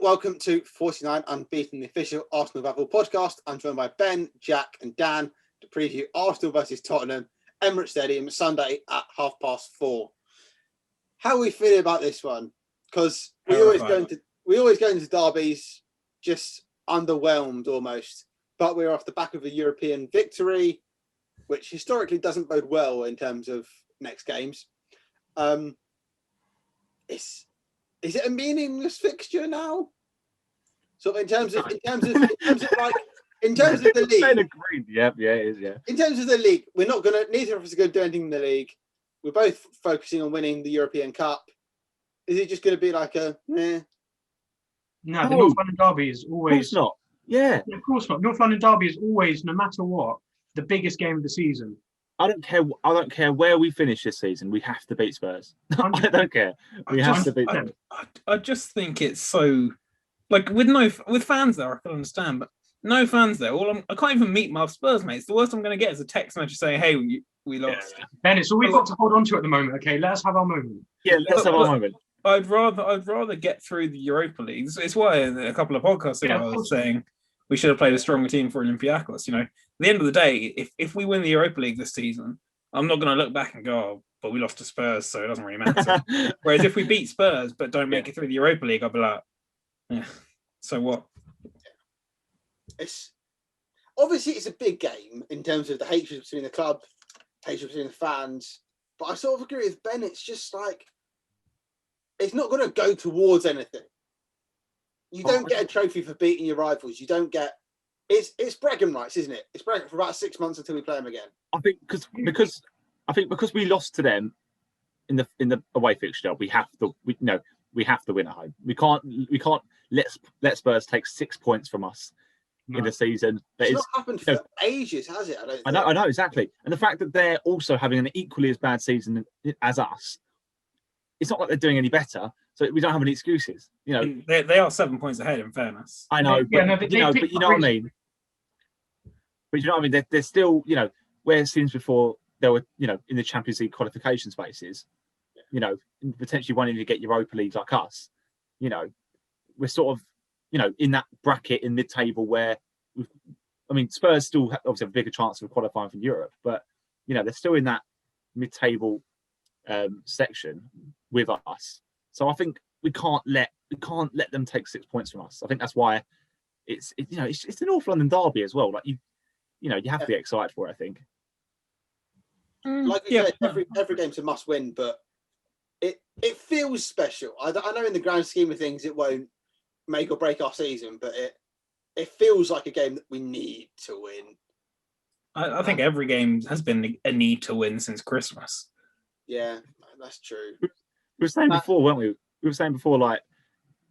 welcome to 49 Unbeaten, the official ArsenalVavel podcast. I'm joined by Ben, Jack and Dan to preview Arsenal versus Tottenham, Emirates Stadium, Sunday at 4:30. How are we feeling about this one? Because we always go into derbies just underwhelmed almost, but we're off the back of a European victory, which historically doesn't bode well in terms of next games. Is it a meaningless fixture now? So in terms of the league. Agreed. Yeah, it is. Yeah. In terms of the league, neither of us are going to do anything in the league. We're both focusing on winning the European Cup. Is it just going to be like a meh? No, the North London derby is always. Of course not. Yeah. Of course not. North London derby is always, no matter what, the biggest game of the season. I don't care where we finish this season. We have to beat Spurs. I don't care. We have to beat them. I just think it's so like with fans there, I can understand, but no fans there. I can't even meet my Spurs mates. The worst I'm going to get is a text message saying, "Hey, we lost." Yeah. Ben, it's all we've got to hold on to at the moment. Okay, let us have our moment. Yeah, let's have our moment. I'd rather get through the Europa League. It's why a couple of podcasts ago I was saying we should have played a stronger team for Olympiacos. You know, at the end of the day, if we win the Europa League this season, I'm not going to look back and go, "Oh, but we lost to Spurs, so it doesn't really matter." Whereas if we beat Spurs but don't make it through the Europa League, I'll be like, "Yeah, so what?" It's obviously a big game in terms of the hatred between the club, hatred between the fans. But I sort of agree with Ben. It's just like it's not going to go towards anything. You don't get a trophy for beating your rivals. You don't get. It's bragging rights, isn't it? It's bragging for about 6 months until we play them again. I think because we lost to them in the away fixture, we have to win at home. We can't let Spurs take 6 points from us in the season. It's not happened for ages, has it? I know exactly. And the fact that they're also having an equally as bad season as us, it's not like they're doing any better. So we don't have any excuses. You know, they are 7 points ahead. In fairness, I know, but you know what I mean. But you know what I mean? They're still, where it seems before there were, in the Champions League qualification spaces, potentially wanting to get Europa League like us, we're sort of, in that bracket in mid-table where, Spurs still obviously have a bigger chance of qualifying for Europe, but, they're still in that mid-table section with us. So I think we can't let them take 6 points from us. I think that's why it's the North London derby as well. Like you have to be excited for it, I think. Like we said, every game's a must-win, but it feels special. I know in the grand scheme of things, it won't make or break our season, but it feels like a game that we need to win. I think every game has been a need to win since Christmas. Yeah, that's true. We were saying before, weren't we? We were saying before, like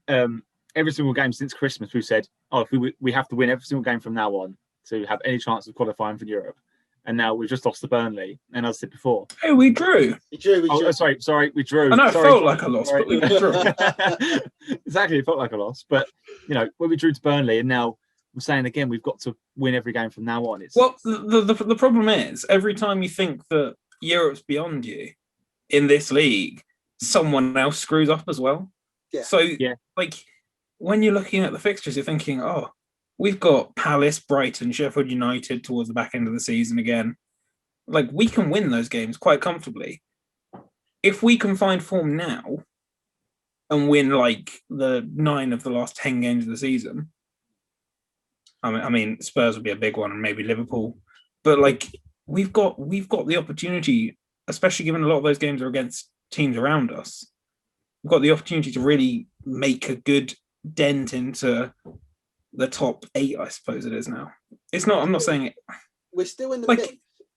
every single game since Christmas, we've said, if we have to win every single game from now on to have any chance of qualifying for Europe. And now we've just lost to Burnley. And as I said before, hey, we drew. We drew. Sorry, we drew. I know it felt like a loss, but we drew. Exactly, it felt like a loss. But when we drew to Burnley, and now we're saying again, we've got to win every game from now on. The problem is every time you think that Europe's beyond you in this league, someone else screws up as well. Yeah. So like when you're looking at the fixtures, you're thinking, we've got Palace, Brighton, Sheffield United towards the back end of the season again. Like, we can win those games quite comfortably. If we can find form now and win, like, the 9 of the last 10 games of the season, I mean, Spurs would be a big one, and maybe Liverpool. But, like, we've got the opportunity, especially given a lot of those games are against teams around us. We've got the opportunity to really make a good dent into the top 8, I suppose it is now. It's not. I'm not saying it. We're still in the midst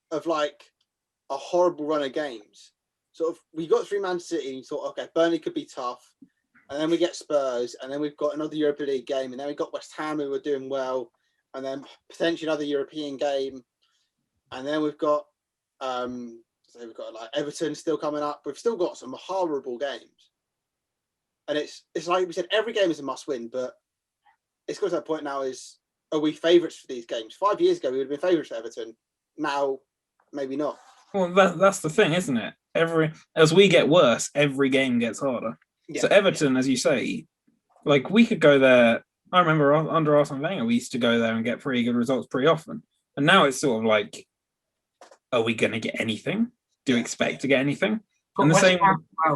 of like a horrible run of games. Sort of, we got through Man City and thought, okay, Burnley could be tough, and then we get Spurs, and then we've got another Europa League game, and then we got West Ham who were doing well, and then potentially another European game, and then we've got like Everton still coming up. We've still got some horrible games, and it's like we said, every game is a must-win, but it's got to that point now are we favourites for these games? 5 years ago, we would have been favourites for Everton. Now, maybe not. Well, that's the thing, isn't it? As we get worse, every game gets harder. Yeah. So Everton, as you say, Like we could go there. I remember under Arsene Wenger, we used to go there and get pretty good results pretty often. And now it's sort of like, are we going to get anything? Do we expect to get anything? But And the same.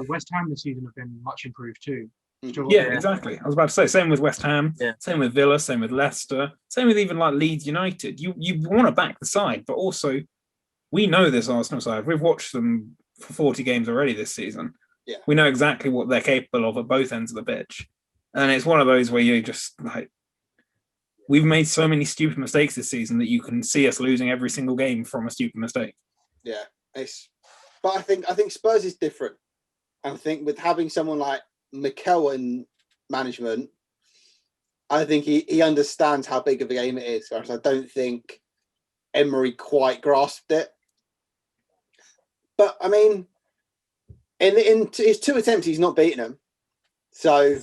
West Ham this season have been much improved too. Yeah, exactly. I was about to say, same with West Ham, same with Villa, same with Leicester, same with even like Leeds United. You want to back the side, but also we know this Arsenal side. We've watched them for 40 games already this season. Yeah. We know exactly what they're capable of at both ends of the pitch. And it's one of those where you just like, we've made so many stupid mistakes this season that you can see us losing every single game from a stupid mistake. Yeah. But I think Spurs is different. I think with having someone like Mikel in management, I think he understands how big of a game it is. Whereas I don't think Emery quite grasped it. But I mean, in his 2 attempts, he's not beaten them. So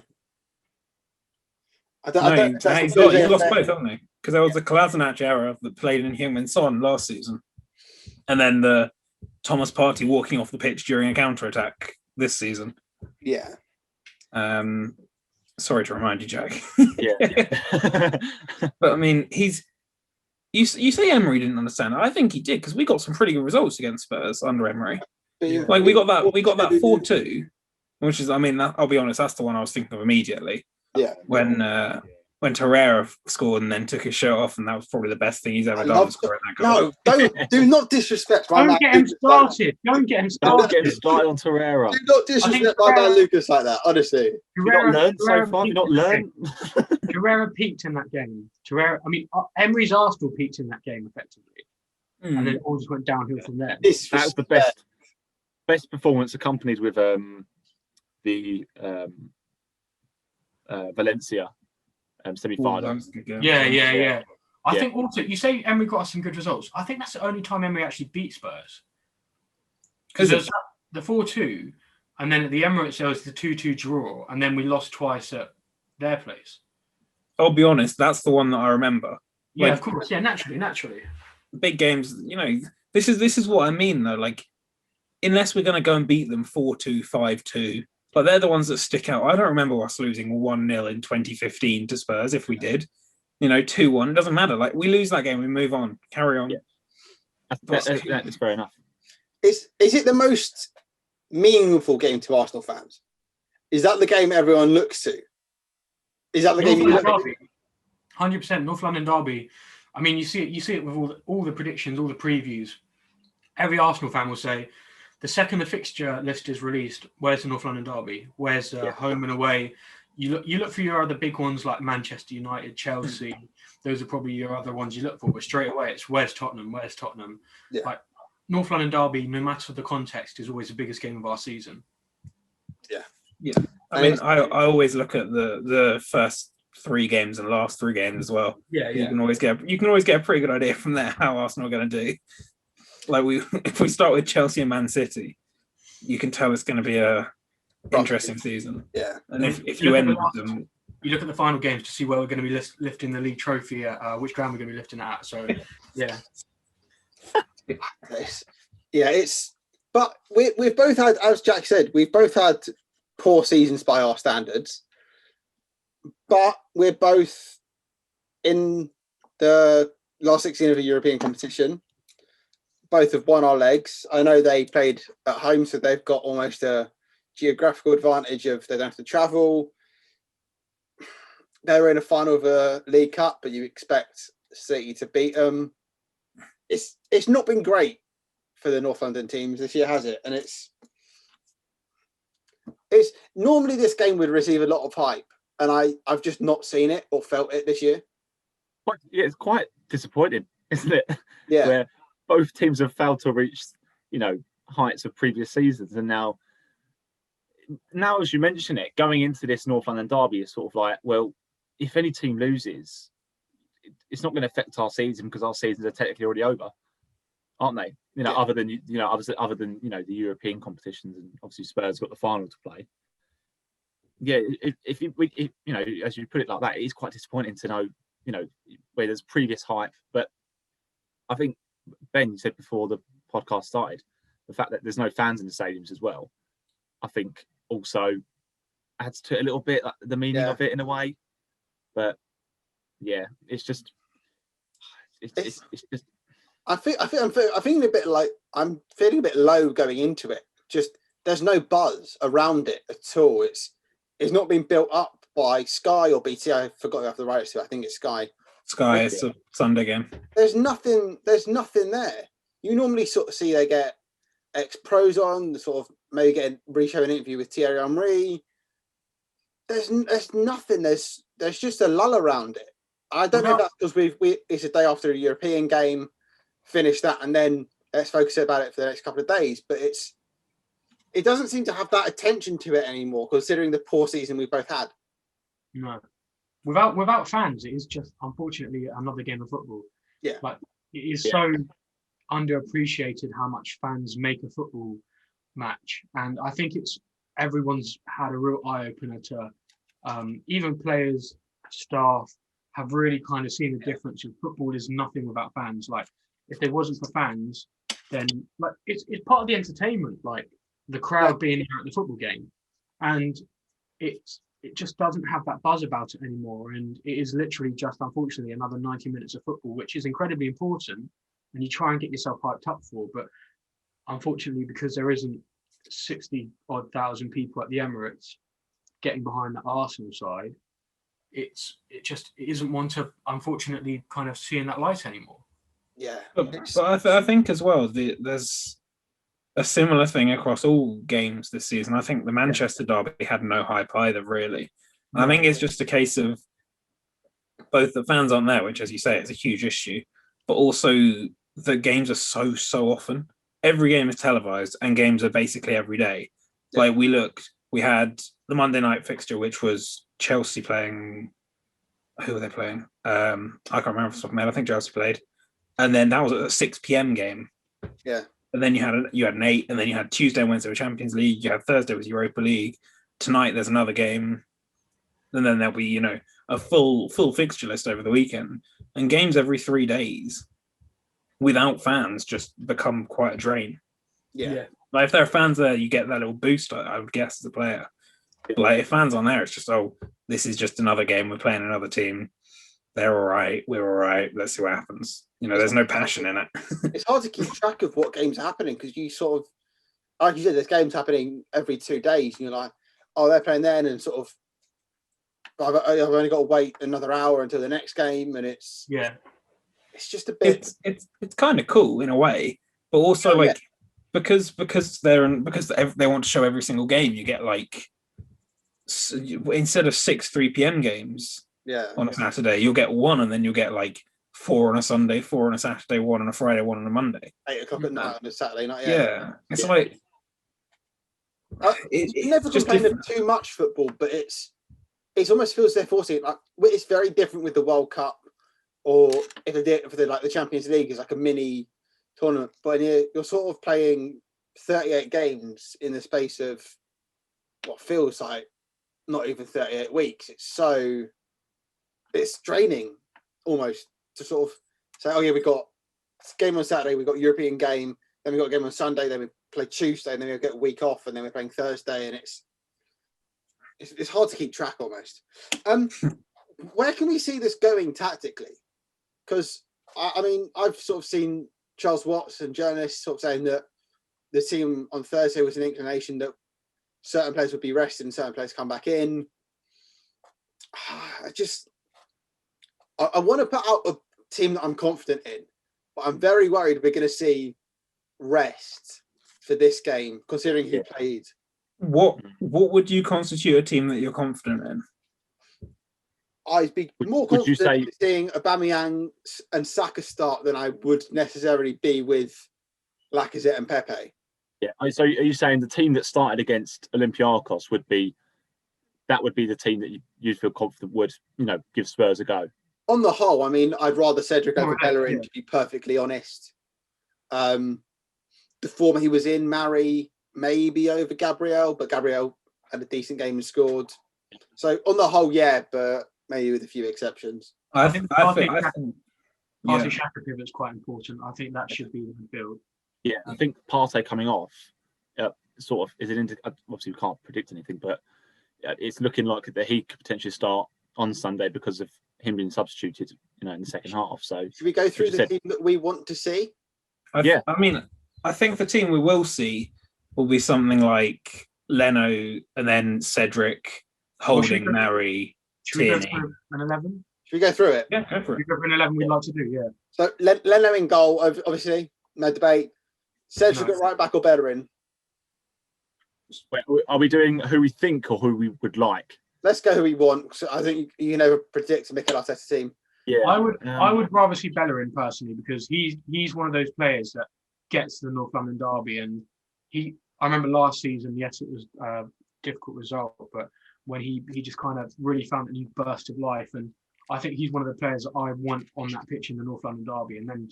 I don't. He's lost both, haven't he? Because there was the Kolasinac error that played in Heung-min Son last season, and then the Thomas Partey walking off the pitch during a counter-attack this season. Yeah. Sorry to remind you, Jack. Yeah. But I mean, you say Emery didn't understand. I think he did because we got some pretty good results against Spurs under Emery. Like we got that 4-2, which is, I mean, I'll be honest, that's the one I was thinking of immediately. Yeah. When Torreira scored and then took his shirt off, and that was probably the best thing he's ever done. No, do not disrespect my man. Don't get him started. Don't get him started on Torreira. Do not disrespect my man Lucas like that, honestly. You've not learned so far. You've not learned. Torreira peaked in that game. Emery's Arsenal peaked in that game effectively, and then it all just went downhill from there. That was the best performance, accompanied with the Valencia semi-final. Yeah. I think also, you say Emery got us some good results. I think that's the only time Emery actually beat Spurs. Because there's the 4-2, and then at the Emirates there was the 2-2 draw, and then we lost twice at their place. I'll be honest, that's the one that I remember. Yeah, of course. Yeah, naturally. Big games, this is what I mean though. Like, unless we're going to go and beat them 4-2, 5-2, but they're the ones that stick out. I don't remember us losing 1-0 in 2015 to Spurs. If we did, 2-1, it doesn't matter. Like, we lose that game, we move on, carry on. Yeah. That's fair enough. Is it the most meaningful game to Arsenal fans? Is that the game everyone looks to? Is that the game you look to? 100% North London derby. I mean, you see it with all the predictions, all the previews. Every Arsenal fan will say, the second the fixture list is released, where's the North London derby? Where's home and away? You look for your other big ones like Manchester United, Chelsea. Those are probably your other ones you look for. But straight away, it's where's Tottenham? Where's Tottenham? Yeah. Like North London derby, no matter the context, is always the biggest game of our season. Yeah. I mean, I always look at the first 3 games and last 3 games as well. Yeah. You can always get a pretty good idea from there how Arsenal are going to do. Like if we start with Chelsea and Man City, you can tell it's going to be a interesting season. Yeah. And if you end with them, you look at the final games to see where we're going to be lifting the league trophy at, which ground we're going to be lifting it at. So, yeah. But we've both had, as Jack said, we've both had poor seasons by our standards. But we're both in the last 16 of a European competition. Both have won our legs. I know they played at home, so they've got almost a geographical advantage of they don't have to travel. They're in a final of a League Cup, but you expect City to beat them. It's not been great for the North London teams this year, has it? And it's normally this game would receive a lot of hype, and I've just not seen it or felt it this year. It's quite disappointing, isn't it? Yeah. Where both teams have failed to reach, heights of previous seasons, and now as you mention it, going into this North London derby is sort of like, well, if any team loses, it's not going to affect our season because our seasons are technically already over, aren't they? Other than the European competitions, and obviously Spurs got the final to play. Yeah, if as you put it like that, it is quite disappointing to know, where there's previous hype. But I think Ben, you said before the podcast started, the fact that there's no fans in the stadiums as well, I think also adds to it a little bit, like the meaning Yeah. of it in a way. But yeah, it's just it's just. I'm feeling a bit like I'm feeling a bit low going into it. Just there's no buzz around it at all. It's not been built up by Sky or BT. I forgot who have the rights to it. I think it's Sky. Sky, it's a Sunday game. There's nothing there. You normally sort of see they get ex-pros on, sort of maybe get re-show an interview with Thierry Henry. There's nothing. There's just a lull around it. I don't know if that's because it's a day after a European game, finish that, and then let's focus about it for the next couple of days. But it doesn't seem to have that attention to it anymore, considering the poor season we both had. No, without fans, it is just unfortunately another game of football. Yeah, like it is so underappreciated how much fans make a football match, and I think everyone's had a real eye opener to even players, staff have really kind of seen the difference. Football is nothing without fans. Like if there wasn't for fans, then like it's part of the entertainment, like the crowd being here at the football game, and it just doesn't have that buzz about it anymore. And it is literally just, unfortunately, another 90 minutes of football, which is incredibly important, and you try and get yourself hyped up for. But unfortunately, because there isn't 60-odd thousand people at the Emirates getting behind the Arsenal side, it isn't one to, unfortunately, kind of see in that light anymore. Yeah, but I think as well there's a similar thing across all games this season. I think the Manchester derby had no hype either, really. I think it's just a case of both the fans aren't there, which, as you say, is a huge issue, but also the games are so often. Every game is televised, and games are basically every day. Yeah. Like we had the Monday night fixture, which was Chelsea playing. Who were they playing? I can't remember off the top of my head. I think Chelsea played, and then that was a 6 p.m. game. Yeah. And then you had an 8, and then you had Tuesday and Wednesday with Champions League. You had Thursday with Europa League. Tonight there's another game, and then there'll be a full fixture list over the weekend. And games every 3 days without fans just become quite a drain. Yeah. Like if there are fans there, you get that little boost, I would guess, as a player. But like if fans aren't there, it's just this is just another game. We're playing another team. They're all right. We're all right. Let's see what happens. There's no passion in it. It's hard to keep track of what games are happening because you sort of, like you said, there's games happening every 2 days. And you're like, oh, they're playing then, and sort of, I've only got to wait another hour until the next game, and it's just a bit. It's kind of cool in a way, but also because they want to show every single game, you get like instead of 6 3 p.m. games. On a Saturday, you'll get 1, and then you'll get like 4 on a Sunday, 4 on a Saturday, 1 on a Friday, 1 on a Monday. 8 o'clock at night on a Saturday night. Yeah, it's like it's never complained of too much football, but it almost feels they're forcing it. Like it's very different with the World Cup, or if they like the Champions League is like a mini tournament, but you're sort of playing 38 games in the space of what feels like not even 38 weeks. It's draining almost to sort of say, oh yeah, we got game on Saturday, we got European game, then we got a game on Sunday, then we play Tuesday, and then we get a week off, and then we're playing Thursday, and it's hard to keep track almost. Where can we see this going tactically? Because I mean, I've sort of seen Charles Watts and journalists sort of saying that the team on Thursday was an inclination that certain players would be rested and certain players come back in. I want to put out a team that I'm confident in, but I'm very worried we're going to see rest for this game, considering who played. What would you constitute a team that you're confident in? I'd be more confident in seeing Aubameyang and Saka start than I would necessarily be with Lacazette and Pepe. Yeah. So are you saying the team that started against Olympiacos would be the team that you'd feel confident would, give Spurs a go? On the whole, I mean, I'd rather Cedric over Bellerin, to be perfectly honest. The form he was in, Mari, maybe over Gabriel, but Gabriel had a decent game and scored. So on the whole, but maybe with a few exceptions. I think Partey Xhaka pivot is quite important. I think that should be the midfield. Yeah, I think Partey coming off sort of is an obviously we can't predict anything, but it's looking like that he could potentially start on Sunday because of him being substituted, in the second half. So should we go through the team that we want to see? I mean, I think the team we will see will be something like Leno and then Cedric, Holding, Mary, Tierney. An 11? Should we go through it? Yeah, go for it. We go for an 11 we'd like to do, yeah. So Leno in goal, obviously, no debate. Cedric at right back or Bellerin? Wait, are we doing who we think or who we would like? Let's go who we want. So I think you never predict a Mikel Arteta team. Yeah, I would rather see Bellerin personally because he's one of those players that gets to the North London derby, and I remember last season, yes, it was a difficult result, but when he just kind of really found a new burst of life, and I think he's one of the players that I want on that pitch in the North London derby, and then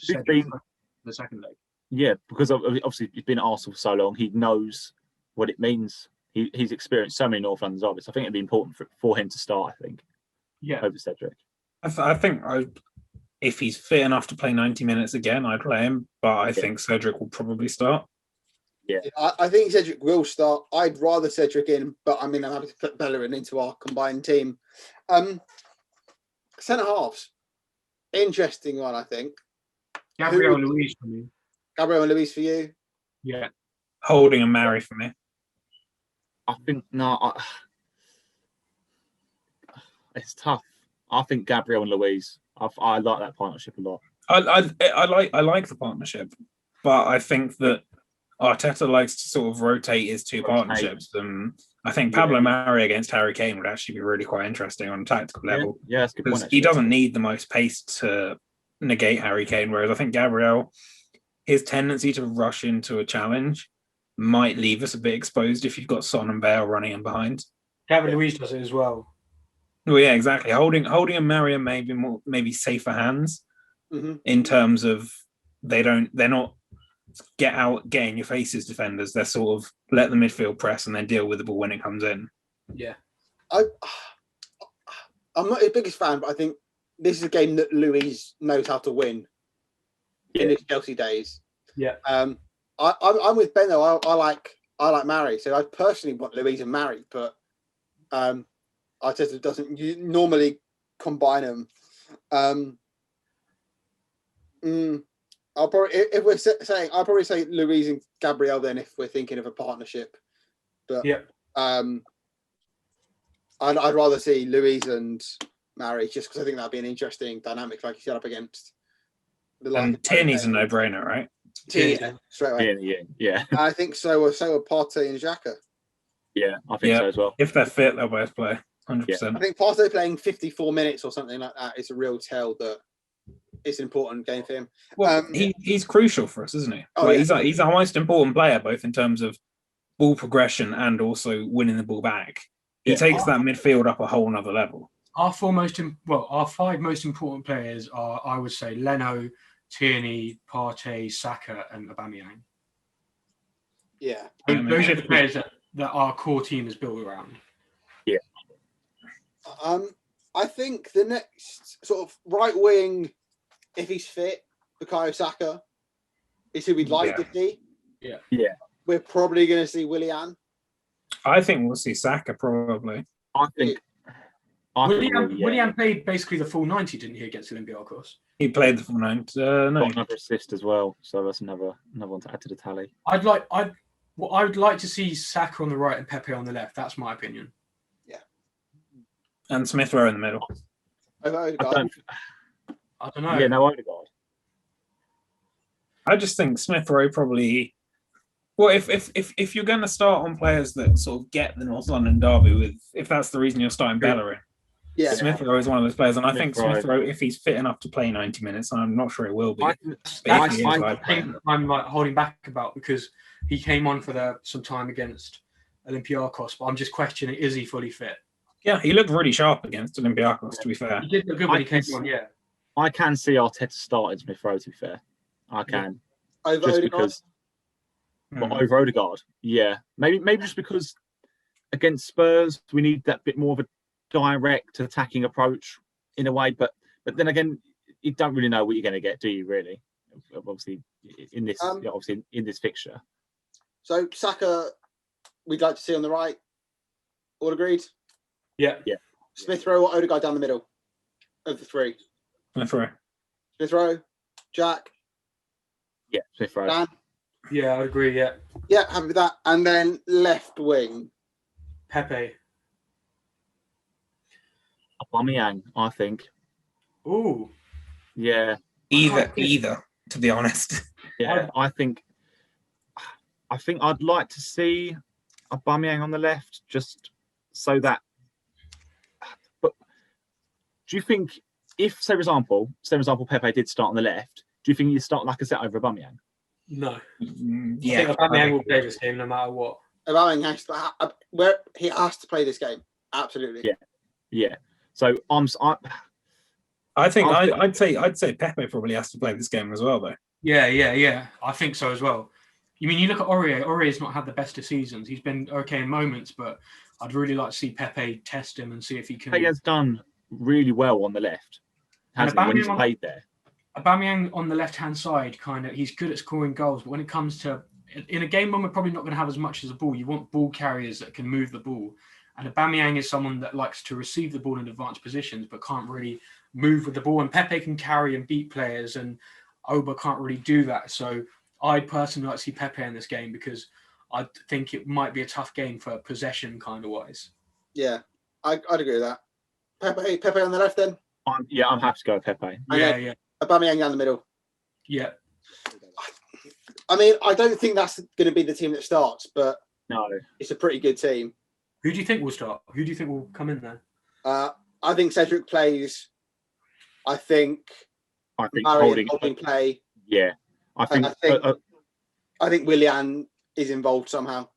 the second leg. Yeah, because obviously he's been at Arsenal for so long, he knows what it means. He's experienced so many North London derbies. I think it'd be important for him to start. I think. Yeah. Over Cedric. I think if he's fit enough to play 90 minutes again, I'd play him. But I think Cedric will probably start. Yeah. I think Cedric will start. I'd rather Cedric in, but I'm happy to put Bellerin into our combined team. Centre halves, interesting one, I think. Gabriel and Luis for me. Gabriel and Luis for you. Yeah. Holding and Mary for me. I think it's tough. I think Gabriel and Luis. I like that partnership a lot. I like the partnership, but I think that Arteta likes to sort of rotate his two partnerships. I think Pablo Mari against Harry Kane would actually be really quite interesting on a tactical level. Yeah, that's a good point. He doesn't need the most pace to negate Harry Kane, whereas I think Gabriel, his tendency to rush into a challenge might leave us a bit exposed if you've got Son and Bale running in behind. David Luiz does it as well. Well, yeah, exactly. Holding and Mary maybe safer hands in terms of they're not get in your faces defenders. They're sort of let the midfield press and then deal with the ball when it comes in. Yeah. I'm not his biggest fan, but I think this is a game that Luis knows how to win in his Chelsea days. Yeah. I'm with Ben though. I like Mari, so I personally want Luis and Mari, but Arteta doesn't normally combine them. I'll probably say Luis and Gabriel then if we're thinking of a partnership. But I'd rather see Luis and Mari just because I think that'd be an interesting dynamic, like you set up against. And Tierney's a no-brainer, right? Tierney, straight away. Yeah. I think so. So are Partey and Xhaka. Yeah, I think so as well. If they're fit, they'll both play. 100%. I think Partey playing 54 minutes or something like that is a real tell that it's an important game for him. Well, he's crucial for us, isn't he? He's our most important player, both in terms of ball progression and also winning the ball back. He takes that midfield up a whole nother level. Our five most important players are, I would say, Leno, Tierney, Partey, Saka, and Aubameyang. Yeah. Those are the players that our core team is built around. Yeah. I think the next sort of right wing, if he's fit, Bukayo Saka is who we'd like to see. Yeah. Yeah. We're probably going to see Willian. I think we'll see Saka probably. Willian played basically the full 90, didn't he, against Olympiacos? He played the full 90. No. Got another assist as well, so that's another one to add to the tally. I would like to see Saka on the right and Pepe on the left. That's my opinion. Yeah. And Smith Rowe in the middle. I don't know. Yeah, no Odegaard. I just think Smith Rowe probably. Well, if you're going to start on players that sort of get the North London derby if that's the reason you're starting Bellerin, Smith Rowe is one of those players, and I think Smith Rowe, if he's fit enough to play 90 minutes, and I'm not sure he will be. I'm like holding back about because he came on for some time against Olympiacos, but I'm just questioning: is he fully fit? Yeah, he looked really sharp against Olympiacos. To be fair, he did look good when he came on. Yeah, I can see Arteta starting Smith Rowe. To be fair, I can over because. Over Odegaard, maybe just because against Spurs we need that bit more of a direct attacking approach in a way, but then again you don't really know what you're going to get, do you? Really, obviously in this fixture. So Saka, we'd like to see on the right. All agreed? Yeah. Smith Rowe or Odegaard down the middle of the three? Smith Rowe. Smith Rowe, Jack, Yeah, Smith Rowe. Dan. Yeah, I agree. Yeah. Yeah, happy with that. And then left wing. Pepe. Aubameyang, I think. Ooh. Yeah. Either, to be honest. Yeah, I think I'd like to see Aubameyang on the left, just so that. But do you think if, say for example, Pepe did start on the left, do you think he'd start Lacazette over Aubameyang? No. Yeah, I think Aubameyang will play this game no matter what. Aubameyang has to, he has to play this game. Absolutely. Yeah. So I'd say Pepe probably has to play this game as well, though. Yeah. I think so as well. You mean you look at Aurier? Aurier's not had the best of seasons. He's been okay in moments, but I'd really like to see Pepe test him and see if he can. He has done really well on the left, hasn't he, when he's played there? Aubameyang on the left-hand side, he's good at scoring goals, but when it comes to in a game when we're probably not going to have as much as a ball, you want ball carriers that can move the ball. And Aubameyang is someone that likes to receive the ball in advanced positions, but can't really move with the ball. And Pepe can carry and beat players, and Oba can't really do that. So I'd personally like to see Pepe in this game because I think it might be a tough game for possession kind of wise. Yeah, I'd agree with that. Pepe on the left then? I'm happy to go with Pepe. Yeah. Aubameyang down the middle. Yeah. I mean, I don't think that's going to be the team that starts, but no, it's a pretty good team. Who do you think will start? Who do you think will come in there? I think Cedric plays. I think Holding play. Yeah, I think Willian is involved somehow.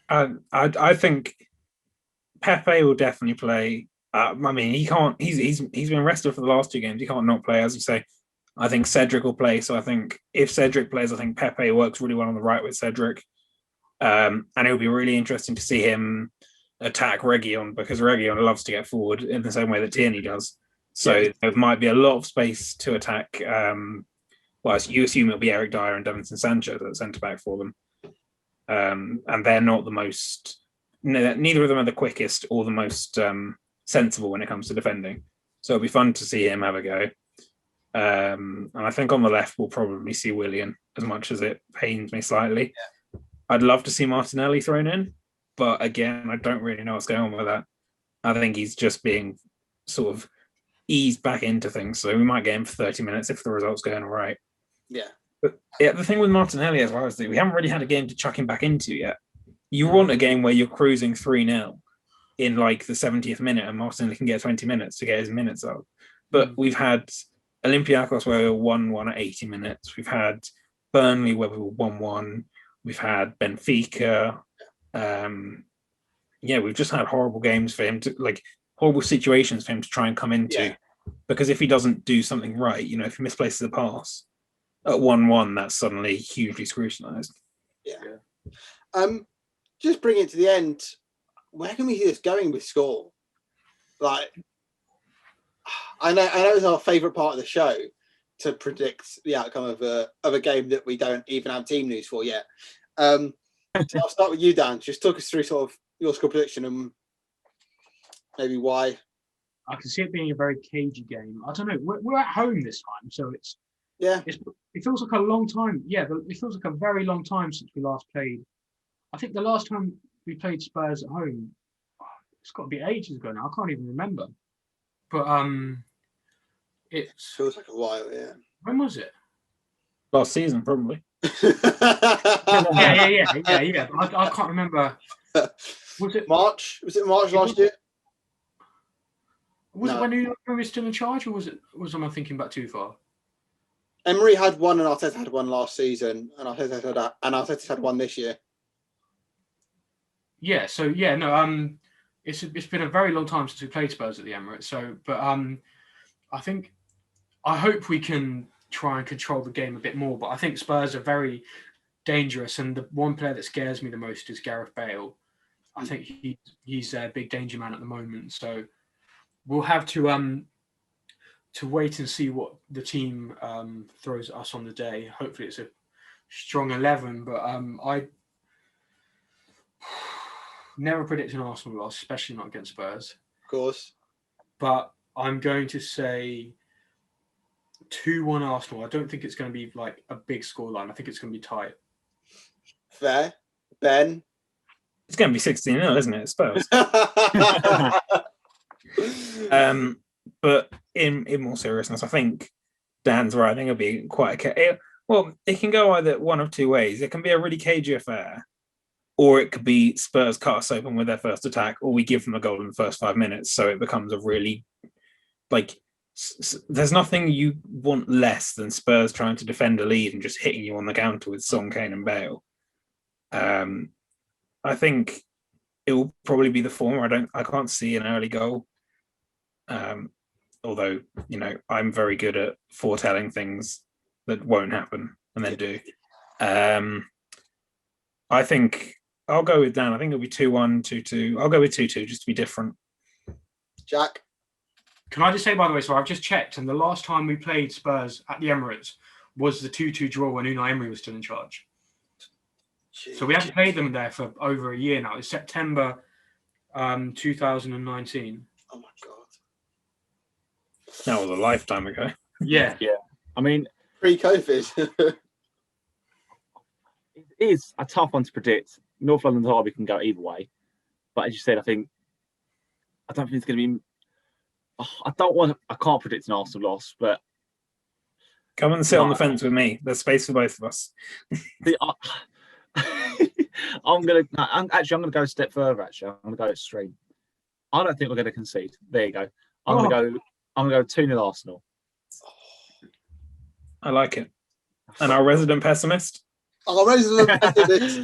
I think Pepe will definitely play. I mean, he can't. He's been rested for the last two games. He can't not play, as you say. I think Cedric will play. So I think if Cedric plays, I think Pepe works really well on the right with Cedric. And it'll be really interesting to see him attack Reguilon because Reguilon loves to get forward in the same way that Tierney does. So there might be a lot of space to attack. Well, you assume it'll be Eric Dyer and Davinson Sanchez at centre back for them. And they're not the most. Neither of them are the quickest or the most sensible when it comes to defending. So it'll be fun to see him have a go. And I think on the left we'll probably see Willian, as much as it pains me slightly. Yeah. I'd love to see Martinelli thrown in, but again, I don't really know what's going on with that. I think he's just being sort of eased back into things, so we might get him for 30 minutes if the result's going all right. Yeah. But yeah, the thing with Martinelli as well is that we haven't really had a game to chuck him back into yet. You want a game where you're cruising 3-0 in like the 70th minute and Martinelli can get 20 minutes to get his minutes up. But we've had Olympiacos where we were 1-1 at 80 minutes. We've had Burnley where we were 1-1. We've had Benfica. We've just had horrible games for him horrible situations for him to try and come into. Yeah. Because if he doesn't do something right, if he misplaces a pass at 1-1, that's suddenly hugely scrutinised. Yeah. Just bring it to the end. Where can we see this going with score? Like, I know it's our favourite part of the show to predict the outcome of a game that we don't even have team news for yet. So I'll start with you, Dan. Just talk us through sort of your score prediction and maybe why. I can see it being a very cagey game. I don't know. We're at home this time, so it feels like a long time. Yeah, it feels like a very long time since we last played. I think the last time we played Spurs at home, it's got to be ages ago now. I can't even remember. But it feels like a while. Yeah. When was it? Last season, probably. Yeah. I can't remember. Was it March? Was it March last year? Was it when Emery was still in charge, or was I thinking back too far? Emery had one, and Arteta had one last season, and Arteta had one this year. Yeah. So yeah, no. It's been a very long time since we played Spurs at the Emirates. So, but I hope we can try and control the game a bit more. But I think Spurs are very dangerous, and the one player that scares me the most is Gareth Bale. I think he's a big danger man at the moment. So we'll have to wait and see what the team throws at us on the day. Hopefully, it's a strong 11. But never predict an Arsenal loss, especially not against Spurs. Of course. But I'm going to say 2-1 Arsenal. I don't think it's going to be like a big scoreline. I think it's going to be tight. Fair. Ben? It's going to be 16-0, isn't it? Spurs. But in more seriousness, I think Dan's right. I think it'll be quite it can go either one of two ways. It can be a really cagey affair, or it could be Spurs cut us open with their first attack, or we give them a goal in the first 5 minutes. So it becomes a really, like, there's nothing you want less than Spurs trying to defend a lead and just hitting you on the counter with Son, Kane and Bale. I think it will probably be the former. I can't see an early goal. Although, I'm very good at foretelling things that won't happen and then do. I think I'll go with Dan. I think it'll be 2-1, 2-2. I'll go with 2-2 just to be different. Jack? Can I just say, by the way, so I've just checked, and the last time we played Spurs at the Emirates was the 2-2 draw when Unai Emery was still in charge. So we haven't played them there for over a year now. It's September 2019. Oh, my God. That was a lifetime ago. Yeah. I mean, pre-COVID. it is a tough one to predict. North London derby can go either way, but as you said, I don't think it's going to be. I can't predict an Arsenal loss, but come and sit on the fence with me. There's space for both of us. I'm gonna go a step further. Actually, I'm gonna go extreme. I don't think we're going to concede. There you go. I'm gonna go 2-0 Arsenal. I like it. And our resident pessimist. Our resident pessimist.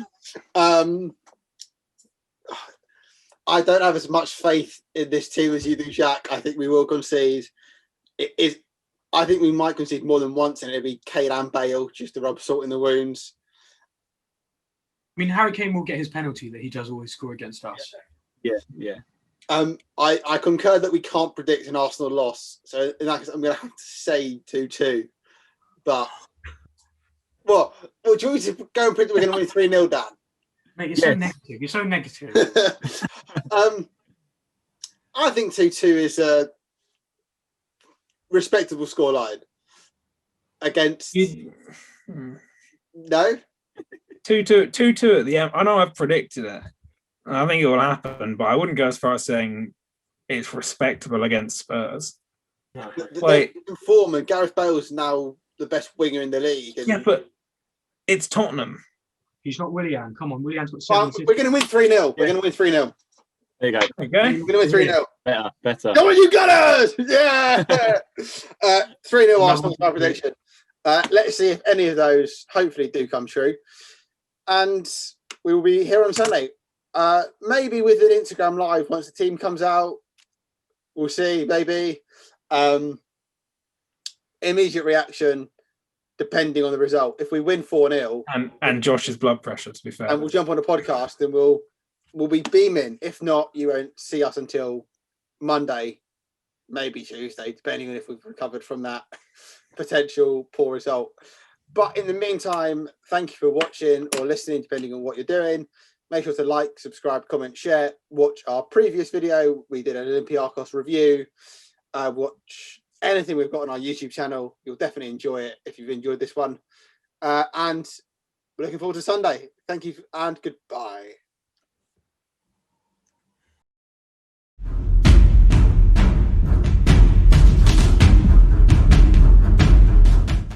I don't have as much faith in this team as you do, Jack. I think we will concede. I think we might concede more than once, and it'll be Kane and Bale just to rub salt in the wounds. I mean, Harry Kane will get his penalty that he does always score against us. Yeah. I concur that we can't predict an Arsenal loss, so in that case, I'm going to have to say 2-2. But what? Do you want me to go and predict we're going to win 3-0, Dan? Mate, you're so negative. You're so negative. I think 2-2 is a respectable scoreline against. No. 2-2 at the end. I know I've predicted it. I think it will happen, but I wouldn't go as far as saying it's respectable against Spurs. No. Like, form, and Gareth Bale's now the best winger in the league. Yeah, but it's Tottenham. He's not Willian. Come on, Willian's got 7. We're going to win 3-0. We're going to win 3-0. There you go. Okay. We're going to win 3-0. Better. Come on, you Gunners! Yeah! 3-0 Arsenal by prediction. Let's see if any of those hopefully do come true. And we will be here on Sunday. Maybe with an Instagram live once the team comes out. We'll see, maybe. Immediate reaction, depending on the result. If we win 4-0, and Josh's blood pressure, to be fair, and we'll jump on a podcast, and we'll be beaming. If not, you won't see us until Monday, maybe Tuesday, depending on if we've recovered from that potential poor result. But in the meantime, thank you for watching or listening, depending on what you're doing. Make sure to like, subscribe, comment, share. Watch our previous video. We did an Olympiacos review. Watch anything we've got on our YouTube channel. You'll definitely enjoy it if you've enjoyed this one. And we're looking forward to Sunday. Thank you and goodbye.